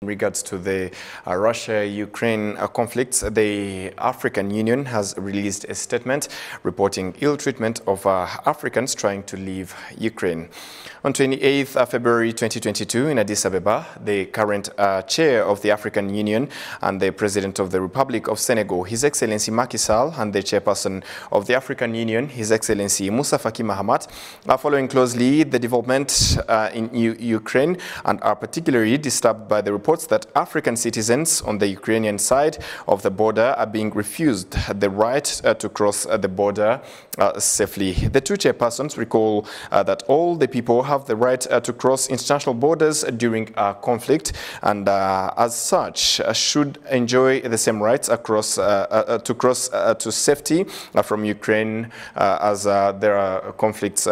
In regards to the Russia-Ukraine conflicts, the African Union has released a statement reporting ill treatment of Africans trying to leave Ukraine. On 28th February 2022 in Addis Ababa, the current chair of the African Union and the President of the Republic of Senegal, His Excellency Macky Sall, and the chairperson of the African Union, His Excellency Moussa Faki Mahamat, are following closely the development in Ukraine and are particularly disturbed by the reports that African citizens on the Ukrainian side of the border are being refused the right to cross the border safely. The two chairpersons recall that all the people have the right to cross international borders during conflict, and as such should enjoy the same rights across to cross to safety from Ukraine as there are conflicts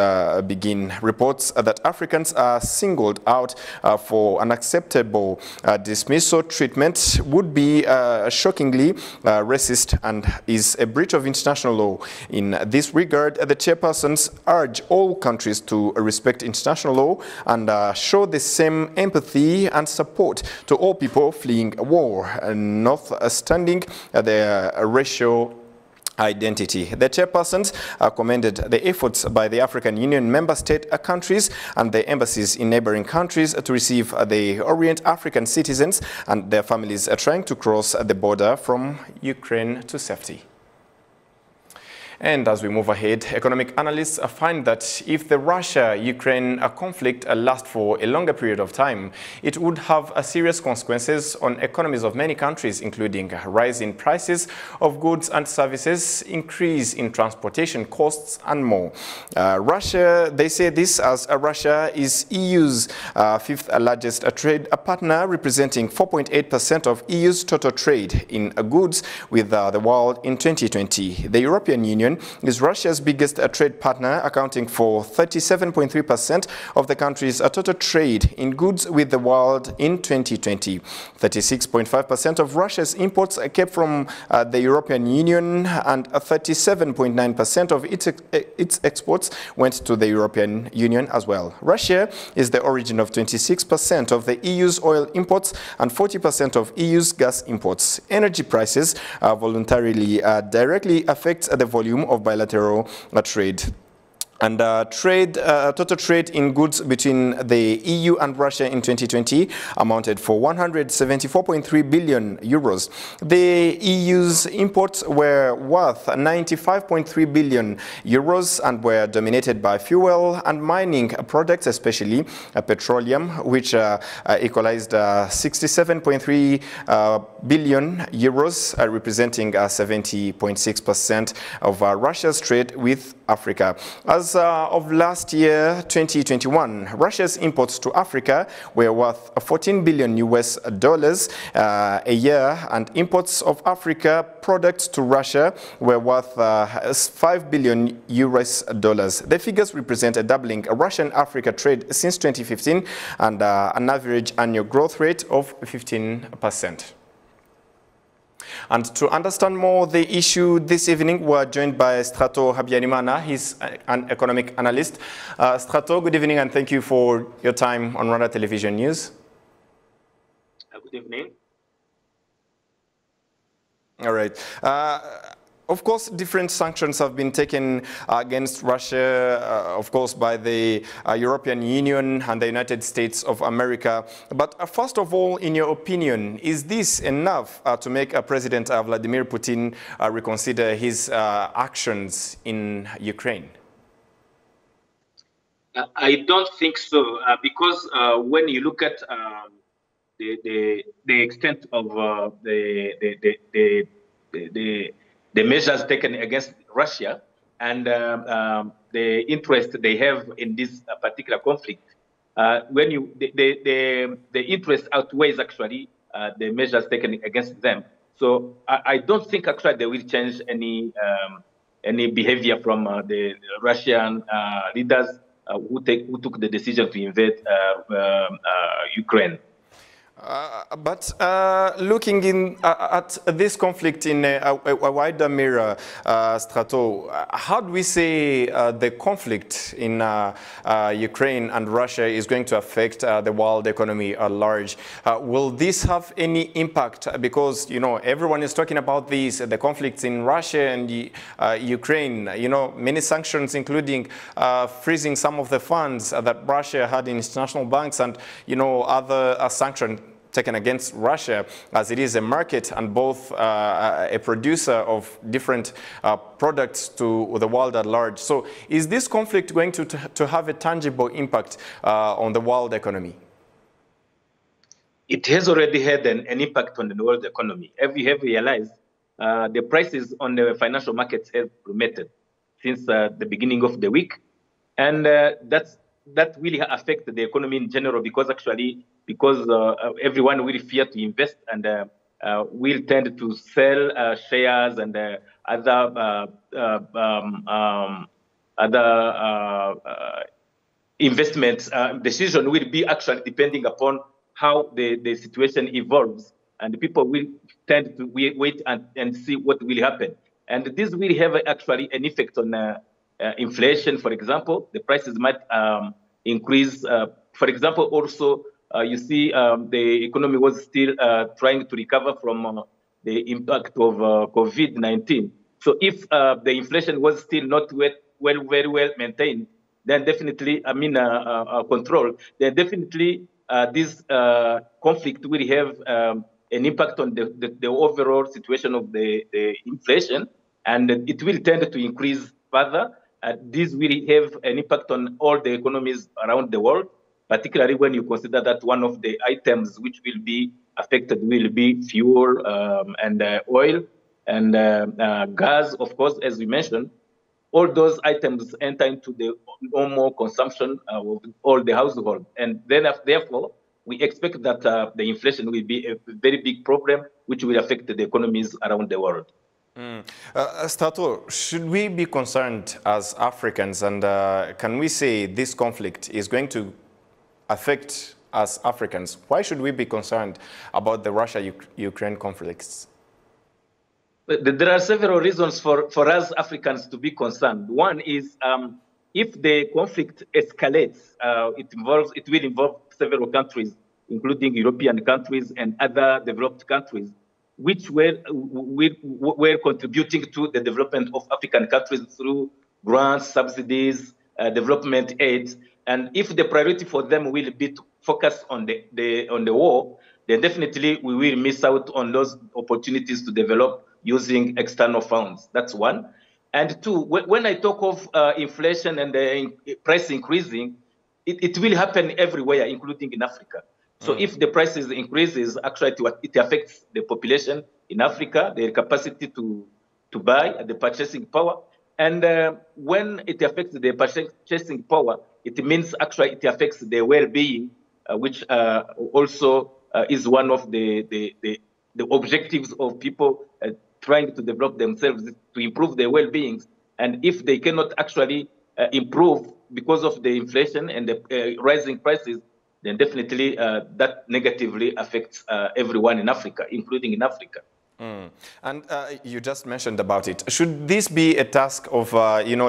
begin. Reports that Africans are singled out for unacceptable dismissal treatment would be shockingly racist and is a breach of international law. In this regard, the chairpersons urge all countries to respect international law and show the same empathy and support to all people fleeing war, notwithstanding their racial identity. The chairpersons commended the efforts by the African Union member state countries and the embassies in neighboring countries to receive the Orient African citizens and their families trying to cross the border from Ukraine to safety. And as we move ahead, economic analysts find that if the Russia-Ukraine conflict lasts for a longer period of time, it would have serious consequences on economies of many countries, including a rise in prices of goods and services, increase in transportation costs, and more. Russia, they say this as Russia is EU's fifth largest trade partner, representing 4.8% of EU's total trade in goods with the world in 2020. The European Union is Russia's biggest trade partner, accounting for 37.3% of the country's total trade in goods with the world in 2020. 36.5% of Russia's imports came from the European Union, and 37.9% of its exports went to the European Union as well. Russia is the origin of 26% of the EU's oil imports and 40% of EU's gas imports. Energy prices voluntarily directly affect the volume of bilateral trade. And total trade in goods between the EU and Russia in 2020 amounted for 174.3 billion euros. The EU's imports were worth 95.3 billion euros and were dominated by fuel and mining products, especially petroleum, which equalized 67.3 billion euros, representing 70.6% of Russia's trade with Africa. As of last year, 2021, Russia's imports to Africa were worth 14 billion US dollars a year, and imports of Africa products to Russia were worth 5 billion US dollars. The figures represent a doubling Russian-Africa trade since 2015 and an average annual growth rate of 15%. And to understand more the issue this evening, we're joined by Strato Habyarimana. He's an economic analyst. Strato, good evening, and thank you for your time on Rwanda Television News. Good evening. All right. Of course, different sanctions have been taken against Russia, of course, by the European Union and the United States of America. But first of all, in your opinion, is this enough to make President Vladimir Putin reconsider his actions in Ukraine? I don't think so, because when you look at the extent of the measures taken against Russia and the interest they have in this particular conflict, when the interest outweighs actually the measures taken against them. So I don't think actually they will change any behavior from the Russian leaders who took the decision to invade Ukraine. But looking at this conflict in a wider mirror, Strato, how do we say the conflict in Ukraine and Russia is going to affect the world economy at large? Will this have any impact? Because, you know, everyone is talking about the conflicts in Russia and Ukraine. You know, many sanctions, including freezing some of the funds that Russia had in international banks, and, you know, other sanctions taken against Russia, as it is a market and both a producer of different products to the world at large. So is this conflict going to have a tangible impact on the world economy? It has already had an impact on the world economy. As we have realized, the prices on the financial markets have plummeted since the beginning of the week. And that really affected the economy in general, because everyone will fear to invest and will tend to sell shares and other investments. Decision will be actually depending upon how the situation evolves, and people will tend to wait and see what will happen. And this will have actually an effect on inflation, for example. The prices might increase. For example, also, you see the economy was still trying to recover from the impact of COVID-19. So if the inflation was still not very well maintained, then definitely, control, then definitely this conflict will have an impact on the overall situation of the inflation, and it will tend to increase further. This will have an impact on all the economies around the world, particularly when you consider that one of the items which will be affected will be fuel and oil and gas, of course, as we mentioned. All those items enter into the normal consumption of all the household. And then, therefore, we expect that the inflation will be a very big problem, which will affect the economies around the world. Stato, should we be concerned as Africans, and can we say this conflict is going to affect us Africans? Why should we be concerned about the Russia-Ukraine conflicts? There are several reasons for us Africans to be concerned. One is if the conflict escalates, it will involve several countries, including European countries and other developed countries, which were contributing to the development of African countries through grants, subsidies, development aid. And if the priority for them will be to focus on the war, then definitely we will miss out on those opportunities to develop using external funds. That's one. And two, when I talk of inflation and price increasing, it will happen everywhere, including in Africa. So if the prices increases, actually it affects the population in Africa, their capacity to buy, the purchasing power. And when it affects the purchasing power, it means actually it affects their well-being, which also is one of the objectives of people trying to develop themselves, to improve their well-beings. And if they cannot actually improve because of the inflation and the rising prices, then definitely that negatively affects everyone in Africa, including in Africa. And you just mentioned about it. Should this be a task of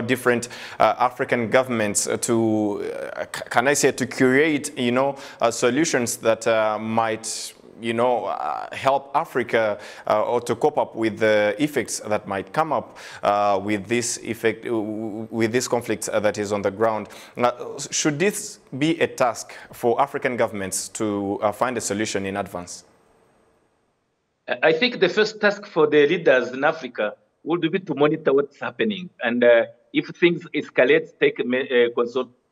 different African governments to, can I say, to create solutions that might help Africa or to cope up with the effects that might come up with this conflict that is on the ground? Should this be a task for African governments to find a solution in advance? I think the first task for the leaders in Africa would be to monitor what's happening. And if things escalate, take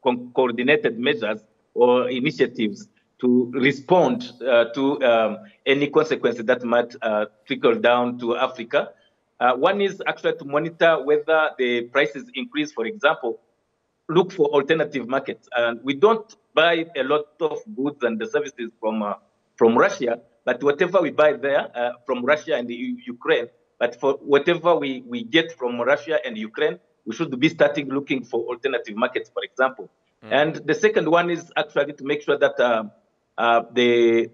coordinated measures or initiatives to respond to any consequences that might trickle down to Africa. One is actually to monitor whether the prices increase, for example, look for alternative markets. And we don't buy a lot of goods and services from Russia, but whatever we buy there from Russia and Ukraine, but for whatever we get from Russia and Ukraine, we should be starting looking for alternative markets, for example. And the second one is actually to make sure that the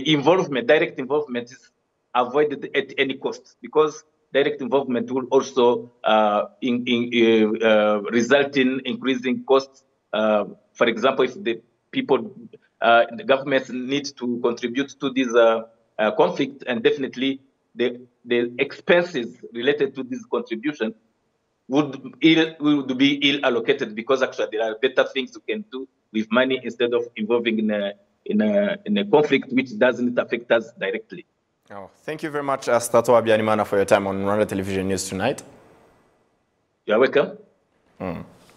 involvement, direct involvement, is avoided at any cost, because direct involvement will also result in increasing costs. For example, if the governments need to contribute to this conflict, and definitely the expenses related to this contribution would be ill allocated, because actually there are better things you can do with money instead of involving in a conflict which doesn't affect us directly. Oh, thank you very much, Stato Habyarimana, for your time on Rwanda Television News tonight. You are welcome.